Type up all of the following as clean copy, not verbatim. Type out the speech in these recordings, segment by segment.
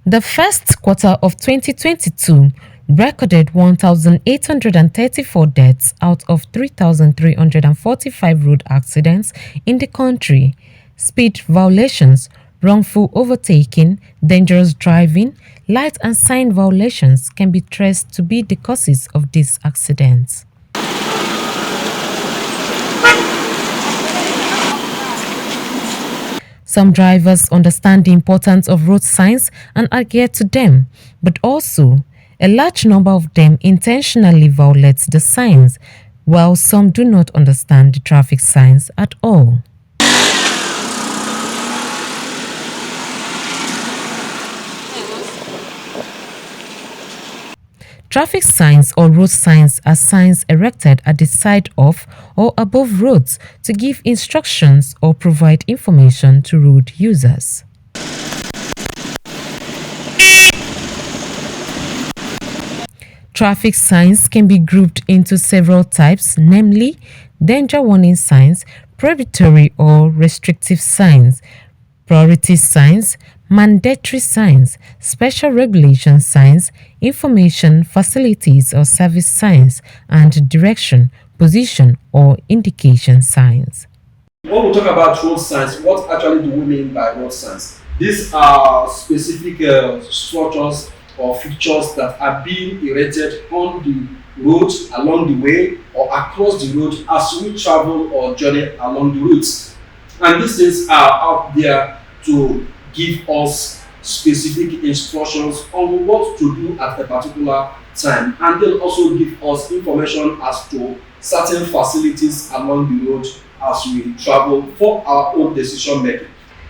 The first quarter of 2022 recorded 1,834 deaths out of 3,345 road accidents in the country. Speed violations, wrongful overtaking, dangerous driving, light and sign violations can be traced to be the causes of these accidents. Some drivers understand the importance of road signs and adhere to them, but also a large number of them intentionally violate the signs, while some do not understand the traffic signs at all. Traffic signs or road signs are signs erected at the side of or above roads to give instructions or provide information to road users. Traffic signs can be grouped into several types, namely danger warning signs, prohibitory or restrictive signs, priority signs, mandatory signs, special regulation signs, information facilities or service signs, and direction, position, or indication signs. When we talk about road signs, what actually do we mean by road signs? These are specific structures or features that are being erected on the road, along the way, or across the road as we travel or journey along the routes. And these things are out there to give us specific instructions on what to do at a particular time, and then also give us information as to certain facilities along the road as we travel for our own decision making.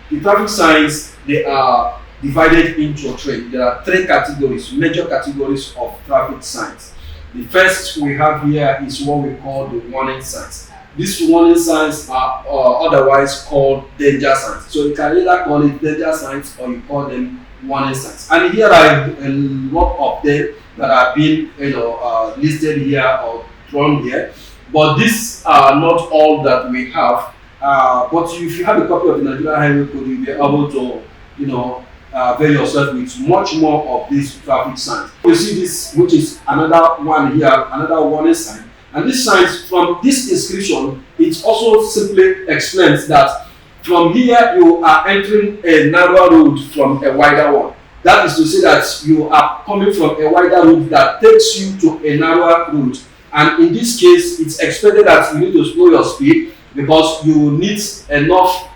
The traffic signs, they are divided into three. There are three categories, major categories of traffic signs. The first we have here is what we call the warning signs. These warning signs are otherwise called danger signs. So you can either call it danger signs or you call them warning signs. And here are a lot of them that are being listed here or drawn here. But these are not all that we have. But if you have a copy of the Nigerian Highway Code, you'll be able to, avail yourself with much more of these traffic signs. You see this, which is another one here, another warning sign. And this signs, from this inscription, it also simply explains that from here you are entering a narrow road from a wider one. That is to say that you are coming from a wider road that takes you to a narrower road. And in this case, it's expected that you need to slow your speed because you need enough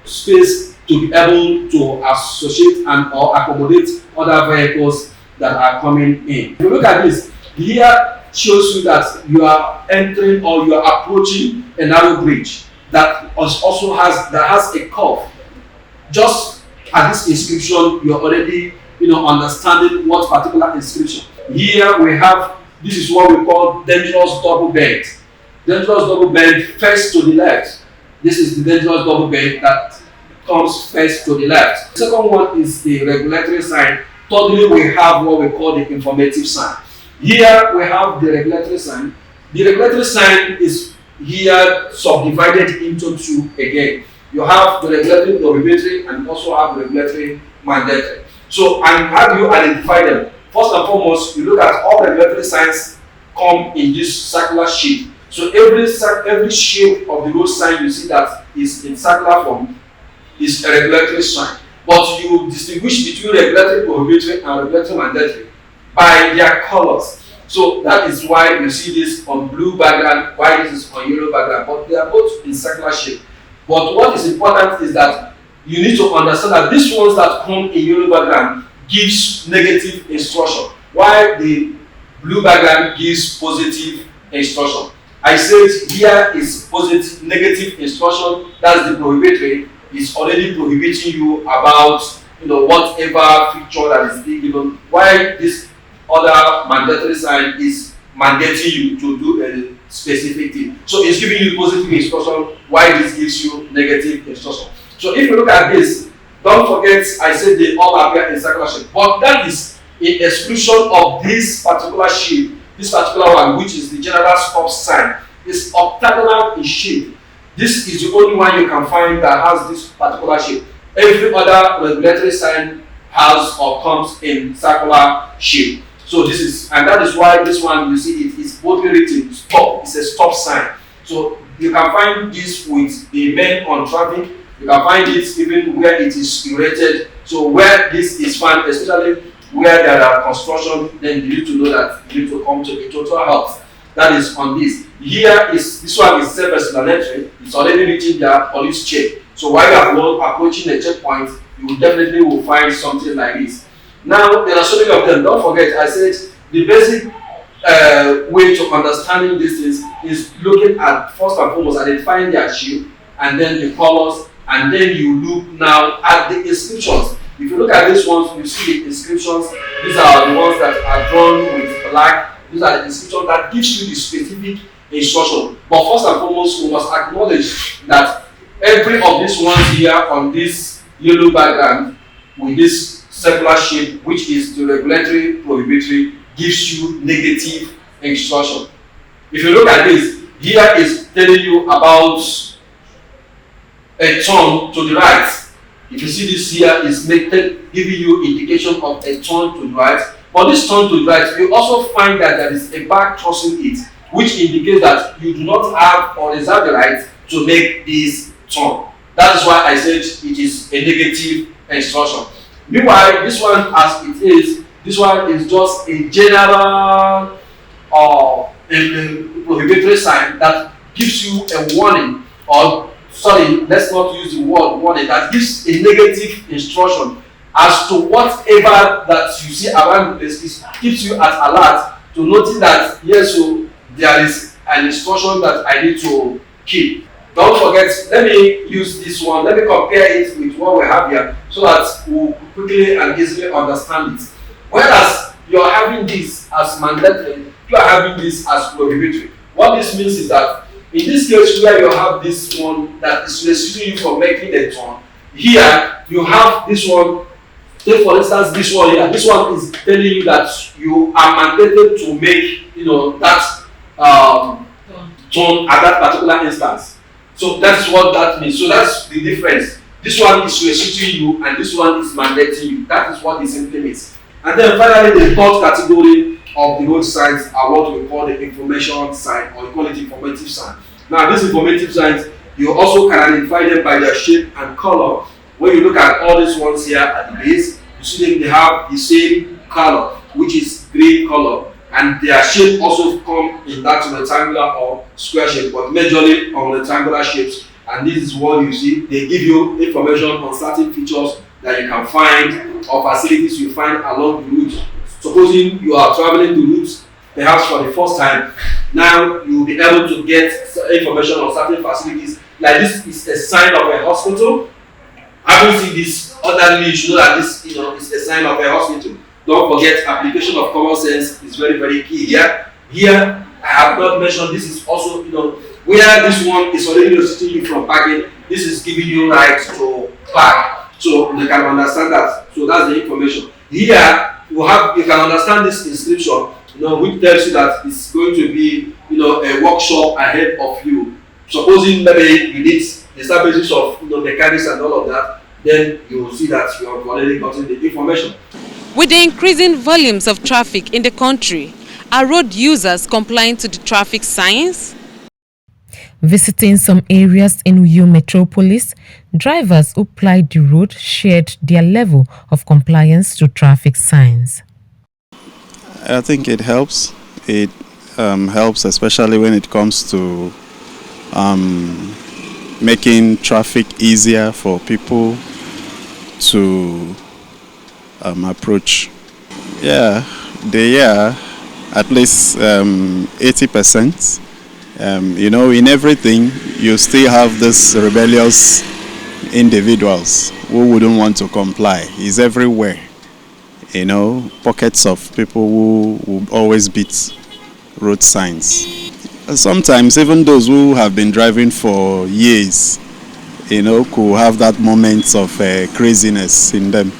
space to be able to associate and or accommodate other vehicles that are coming in. If you look at this, here shows you that you are entering or you are approaching a narrow bridge that also has a curve. Just at this inscription, you're already understanding what particular inscription. Here we have, this is what we call dangerous double bend. Dangerous double bend first to the left. This is the dangerous double bend that comes first to the left. The second one is the regulatory sign. Thirdly, we have what we call the informative sign. Here we have the regulatory sign. The regulatory sign is here subdivided into two again. You have the regulatory prohibitory and also have regulatory mandatory. So, and how do you identify them? First and foremost, you look at all regulatory signs come in this circular shape. So every shape of the road sign you see that is in circular form is a regulatory sign. But you distinguish between regulatory prohibitory and regulatory mandatory by their colors. So that is why you see this on blue background, why this is on yellow background, but they are both in circular shape. But what is important is that you need to understand that these ones that come in yellow background gives negative instruction, while the blue background gives positive instruction. I said here is positive, negative instruction, that's the prohibitory, is already prohibiting you about whatever feature that is being given, while this other mandatory sign is mandating you to do a specific thing. So it's giving you positive instruction, while this gives you negative instruction. So if you look at this, don't forget I said they all appear in circular shape, but that is in exclusion of this particular shape. This particular one, which is the general stop sign, is octagonal in shape. This is the only one you can find that has this particular shape. Every other regulatory sign has or comes in circular shape. So this is, and that is why this one you see it is boldly written stop. It's a stop sign. So you can find this with the men on traffic. You can find it even where it is rated. So where this is found, especially where there are construction, then you need to know that you need to come to a total halt. That is on this. Here is this one is self-explanatory. It's already written there, police check. So while you are approaching a checkpoint, you will definitely will find something like this. Now there are so many of them. Don't forget, I said the basic way to understanding this is looking at first and foremost identifying their shape and then the colors, and then you look now at the inscriptions. If you look at these ones, you see the inscriptions. These are the ones that are drawn with black. These are the inscriptions that gives you the specific instruction. But first and foremost, we must acknowledge that every of these ones here on this yellow background with this circular shape, which is the regulatory prohibitory, gives you negative instruction. If you look at this, here is telling you about a turn to the right. If you see this here, is giving you indication of a turn to the right. But this turn to the right, you also find that there is a back crossing it, which indicates that you do not have or reserve the right to make this turn. That is why I said it is a negative instruction. Meanwhile, this one as it is, this one is just a general a prohibitory sign that gives you a warning, or sorry, let's not use the word warning, that gives a negative instruction as to whatever that you see around the place. It keeps you at alert to notice that yes, so there is an instruction that I need to keep. Don't forget, let me use this one, let me compare it with what we have here so that we'll quickly and easily understand it. Whereas you are having this as mandatory, you are having this as prohibitory. What this means is that in this case where you have this one that is restricting you from making a turn, here you have this one. Take for instance this one here. This one is telling you that you are mandated to make, that turn at that particular instance. So that's what that means. So that's the difference. This one is restricting you and this one is mandating you. That is what this simply means. And then finally, the third category of the road signs are what we call the information sign, or we call it informative sign. Now, these informative signs, you also can identify them by their shape and color. When you look at all these ones here at the base, you see them, they have the same color, which is green color, and their shape also come in that rectangular or square shape, but majorly on rectangular shapes. And this is what you see. They give you information on certain features that you can find or facilities you find along the route. Supposing you are traveling the route perhaps for the first time, now you will be able to get information on certain facilities. Like this is a sign of a hospital. Having seen this, ordinarily you should know that this is a sign of a hospital. Don't forget, application of common sense is very, very key here. Here, I have not mentioned this is also, where this one is already restricting you from parking, this is giving you right to park. So you can understand that. So that's the information. Here, you can understand this inscription, which tells you that it's going to be, a workshop ahead of you. Supposing maybe you need the services of mechanics and all of that, then you will see that you have already gotten the information. With the increasing volumes of traffic in the country, are road users complying to the traffic signs? Visiting some areas in Uyo Metropolis, drivers who plied the road shared their level of compliance to traffic signs. I think it helps. It helps especially when it comes to making traffic easier for people to approach. Yeah, they are at least 80%. In everything, you still have these rebellious individuals who wouldn't want to comply. It's everywhere. Pockets of people who would always beat road signs. Sometimes even those who have been driving for years, could have that moment of craziness in them.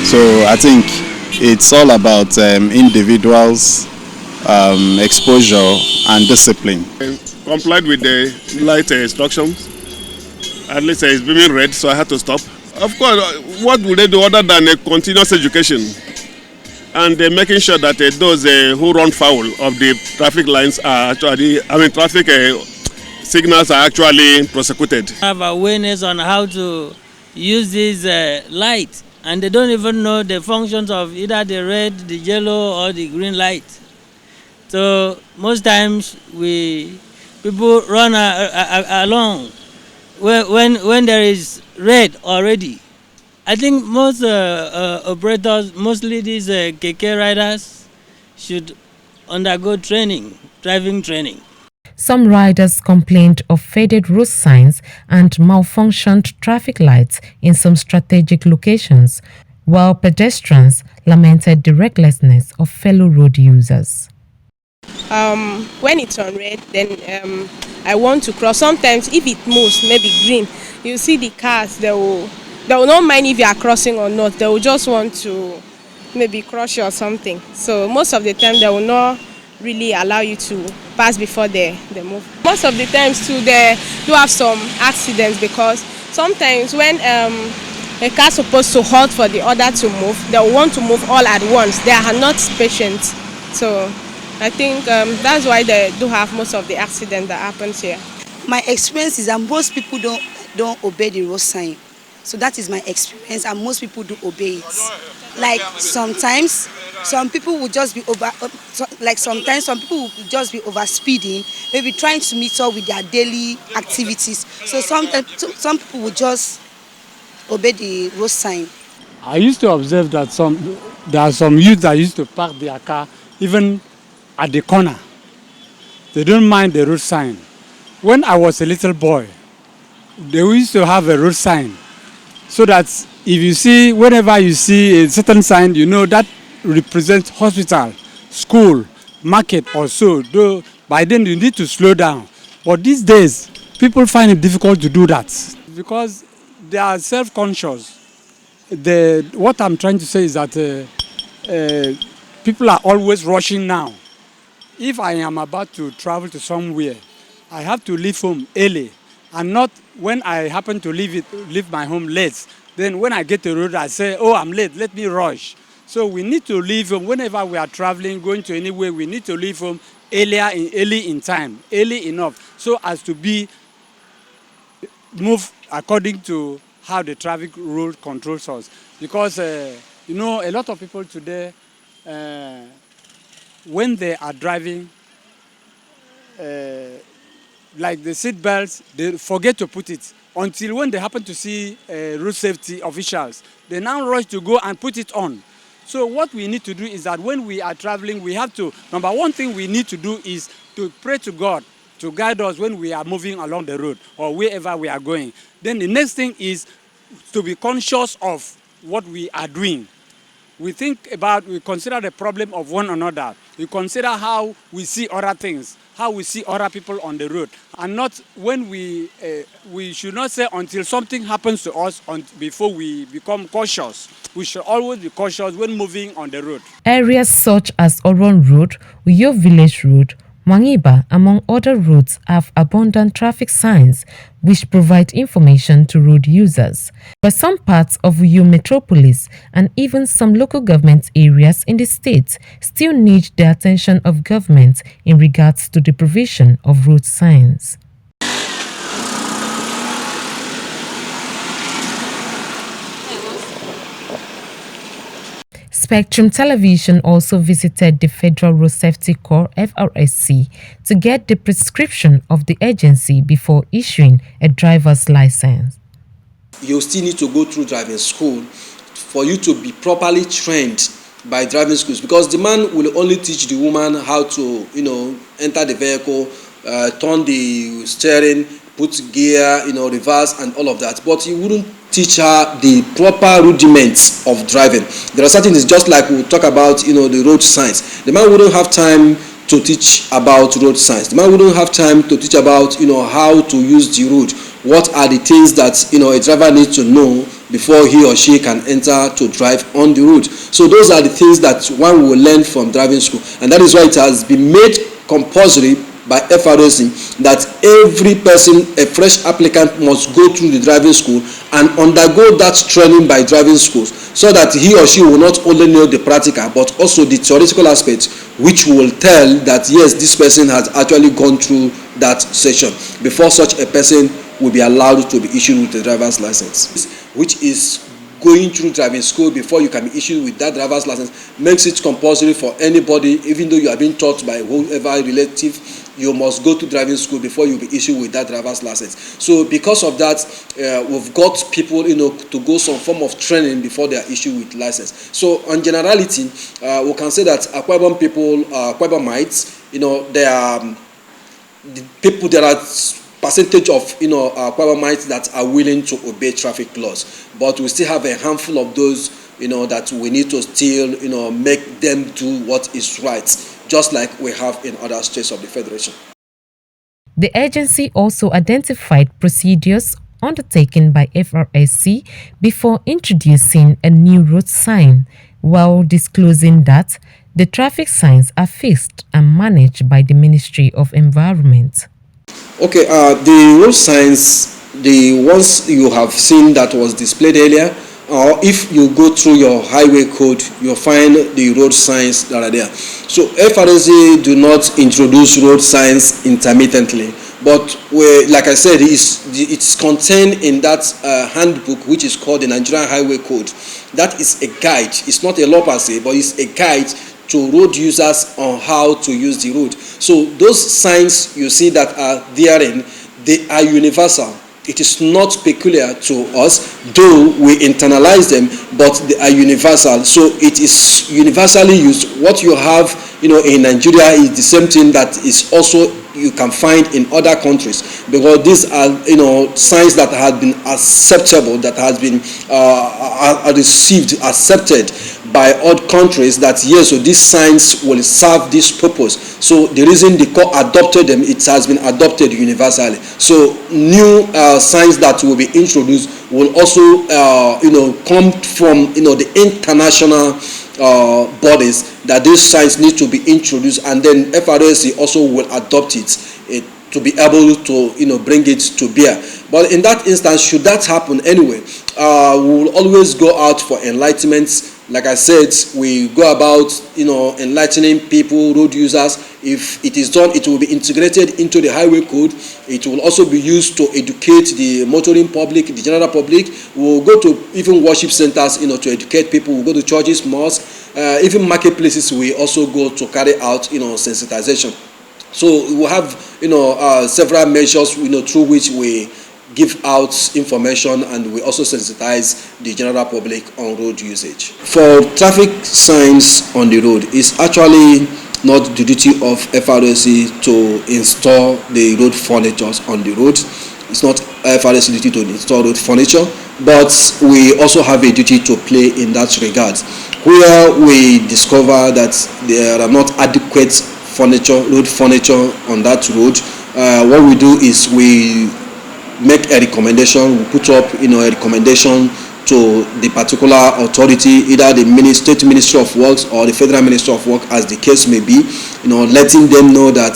So I think it's all about individuals, exposure and discipline. Complied with the light instructions. At least it's being red, so I had to stop. Of course, what will they do other than a continuous education? And making sure that those who run foul of the traffic lines are actually, traffic signals are actually prosecuted. Have awareness on how to use this light, and they don't even know the functions of either the red, the yellow, or the green light. So most times people run along when there is red already. I think most operators, mostly these keke riders, should undergo driving training. Some riders complained of faded road signs and malfunctioned traffic lights in some strategic locations, while pedestrians lamented the recklessness of fellow road users. When it's on red, then I want to cross. Sometimes if it moves, maybe green, you see the cars, they will not mind if you are crossing or not. They will just want to maybe cross you or something. So most of the time they will not really allow you to pass before they move. Most of the times too, they do have some accidents because sometimes when a car is supposed to halt for the other to move, they will want to move all at once. They are not patient. So I think that's why they do have most of the accidents that happens here. My experience is that most people don't obey the road sign. So that is my experience, and most people do obey it. Like sometimes some people will just be sometimes some people will just be over speeding, maybe trying to meet up with their daily activities. So sometimes some people will just obey the road sign. I used to observe that there are some youth that used to park their car even at the corner. They don't mind the road sign. When I was a little boy, they used to have a road sign so that whenever you see a certain sign, you know that represents hospital, school, market or so. Though by then you need to slow down. But these days, people find it difficult to do that because they are self-conscious. What I'm trying to say is that people are always rushing now. If I am about to travel to somewhere, I have to leave home early, and not when I happen to leave my home late. Then when I get to the road, I say, oh, I'm late, let me rush. So we need to leave home whenever we are traveling, going to anywhere, we need to leave home early in time, early enough, so as to move according to how the traffic rule controls us. Because, a lot of people today, when they are driving, like the seat belts, they forget to put it until when they happen to see road safety officials. They now rush to go and put it on. So what we need to do is that when we are traveling, we have to, number one thing we need to do is to pray to God to guide us when we are moving along the road or wherever we are going. Then the next thing is to be conscious of what we are doing. We consider the problem of one another. We consider how we see other things, how we see other people on the road. And not when we should not say until something happens to us before we become cautious. We should always be cautious when moving on the road. Areas such as Oron Road, Uyo Village Road, Mangiba, among other roads, have abundant traffic signs which provide information to road users. But some parts of Uyo Metropolis and even some local government areas in the state still need the attention of government in regards to the provision of road signs. Spectrum Television also visited the Federal Road Safety Corps (FRSC) to get the prescription of the agency before issuing a driver's license. You still need to go through driving school for you to be properly trained by driving schools, because the man will only teach the woman how to, enter the vehicle, turn the steering, put gear, reverse and all of that. But he wouldn't teach her the proper rudiments of driving. There are certain things, just like we talk about, the road signs. The man wouldn't have time to teach about road signs. The man wouldn't have time to teach about, how to use the road. What are the things that, a driver needs to know before he or she can enter to drive on the road. So those are the things that one will learn from driving school. And that is why it has been made compulsory by FRSC that every person, a fresh applicant, must go through the driving school and undergo that training by driving schools, so that he or she will not only know the practical but also the theoretical aspect, which will tell that yes, this person has actually gone through that session before such a person will be allowed to be issued with a driver's license, which is going through driving school before you can be issued with that driver's license makes it compulsory for anybody, even though you are being taught by whoever relative, you must go to driving school before you be issued with that driver's license. So because of that, we've got people, to go some form of training before they are issued with license. So on generality, we can say that Akwa Ibom people, Akwa Ibomites, they are the people, there are percentage of Akwa Ibomites that are willing to obey traffic laws, but we still have a handful of those that we need to still make them do what is right, just like we have in other states of the federation. The agency also identified procedures undertaken by FRSC before introducing a new road sign, while disclosing that the traffic signs are fixed and managed by the Ministry of Environment. Okay, the road signs, the ones you have seen that was displayed earlier, or if you go through your highway code, you'll find the road signs that are there. So FRSA do not introduce road signs intermittently, but like I said, it's contained in that handbook, which is called the Nigerian Highway Code. That is a guide. It's not a law per se, but it's a guide to road users on how to use the road. So those signs you see that are therein, they are universal. It is not peculiar to us, though we internalize them, but they are universal. So it is universally used. What you have, in Nigeria is the same thing that is also you can find in other countries, because these are signs that have been acceptable, that has been accepted by other countries, that yes, so these signs will serve this purpose. So the reason the court adopted them, it has been adopted universally. So new signs that will be introduced will also come from the international bodies, that these signs need to be introduced, and then FRSC also will adopt it to be able to bring it to bear. But in that instance, should that happen anyway, we will always go out for enlightenment. Like I said, we go about enlightening people, road users. If it is done, it will be integrated into the highway code. It will also be used to educate the motoring public, the general public. We will go to even worship centers, to educate people. We will go to churches, mosques, even marketplaces. We also go to carry out, sensitization. So we will have, several measures, through which we give out information, and we also sensitize the general public on road usage. For traffic signs on the road, it's actually not the duty of FRSC to install the road furniture on the road. It's not FRSC duty to install road furniture, but we also have a duty to play in that regard. Where we discover that there are not adequate road furniture on that road, what we do is we make a recommendation. We put up a recommendation to the particular authority, either the State Ministry of Works or the Federal Ministry of Work, as the case may be, letting them know that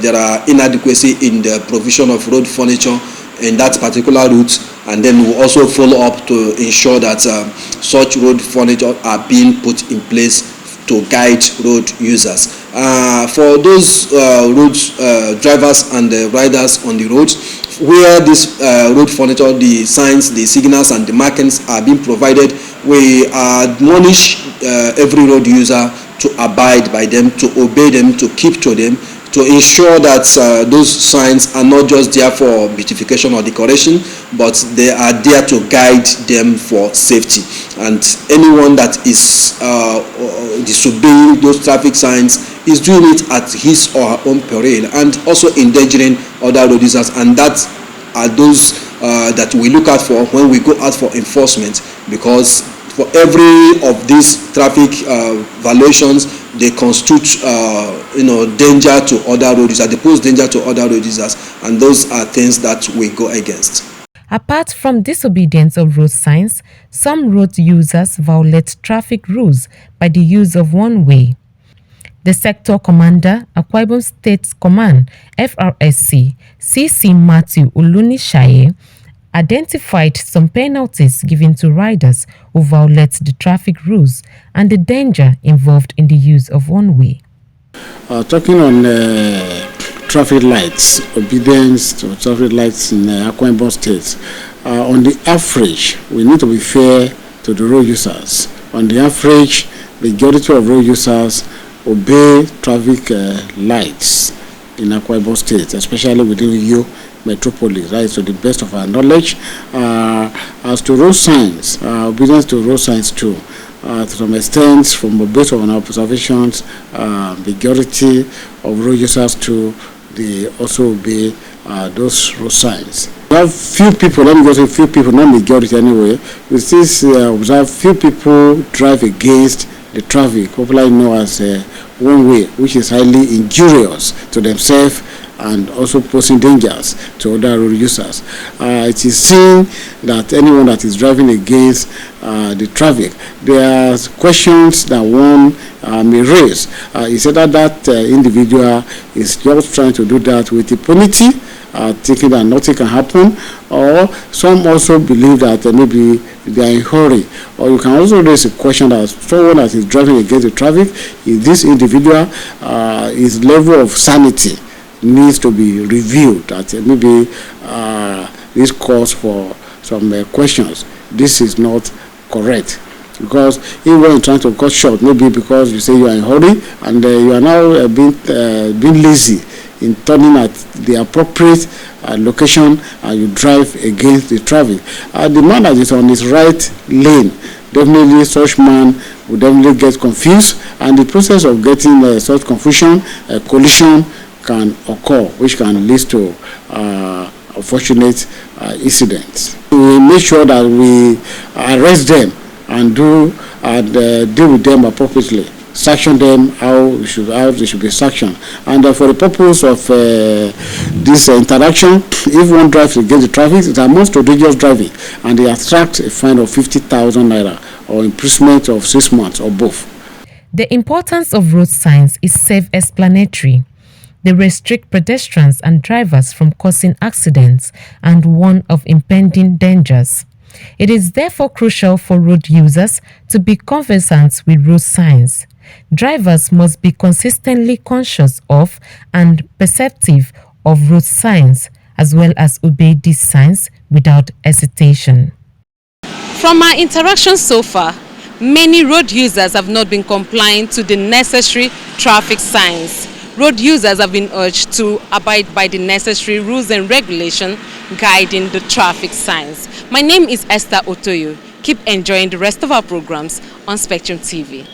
there are inadequacy in the provision of road furniture in that particular route, and then we also follow up to ensure that such road furniture are being put in place to guide road users. For those road drivers and riders on the road, where this road furniture, the signs, the signals, and the markings are being provided, we admonish every road user to abide by them, to obey them, to keep to them, to ensure that those signs are not just there for beautification or decoration, but they are there to guide them for safety. And anyone that is disobeying those traffic signs is doing it at his or her own peril, and also endangering other road users. And that are those that we look out for when we go out for enforcement, because for every of these traffic violations, they constitute danger to other road users. They pose danger to other road users, and those are things that we go against. Apart from disobedience of road signs, some road users violate traffic rules by the use of one way. The sector commander, Akwa Ibom State Command, FRSC, CC Matthew Olunishaye, identified some penalties given to riders who violate the traffic rules and the danger involved in the use of one-way. Talking on traffic lights, obedience to traffic lights in Akwa Ibom State, on the average, we need to be fair to the road users. On the average, the majority of road users obey traffic lights in Akwa Ibom State, especially within Uyo metropolis, right? So the best of our knowledge. As to road signs, obedience to road signs too. To some extent, from based on our observations, majority of road users too, they also obey those road signs. We have few people, let me just say few people, not majority anyway, we still observe few people drive against the traffic, popularly known as one way, which is highly injurious to themselves and also posing dangers to other road users. It is seen that anyone that is driving against the traffic, there are questions that one may raise. Is either that individual is just trying to do that with impunity, thinking that nothing can happen, or some also believe that maybe they are in a hurry. Or you can also raise a question that someone that is driving against the traffic, is this individual, his level of sanity needs to be reviewed, that maybe this calls for some questions. This is not correct, because if when trying to cut short, maybe because you say you are in a hurry and you are now being lazy in turning at the appropriate location, and you drive against the traffic. The man that is on his right lane, definitely such man will definitely get confused, and the process of getting such confusion, collision can occur, which can lead to unfortunate incidents. We make sure that we arrest them and deal with them appropriately, sanction them how they should be sanctioned. And for the purpose of this interaction, if one drives against the traffic, it amounts to dangerous driving, and they attract a fine of 50,000 naira or imprisonment of 6 months or both. The importance of road signs is self-explanatory. They restrict pedestrians and drivers from causing accidents and warn of impending dangers. It is therefore crucial for road users to be conversant with road signs. Drivers must be consistently conscious of and perceptive of road signs, as well as obey these signs without hesitation. From our interactions so far, many road users have not been complying to the necessary traffic signs. Road users have been urged to abide by the necessary rules and regulations guiding the traffic signs. My name is Esther Otoyo. Keep enjoying the rest of our programs on Spectrum TV.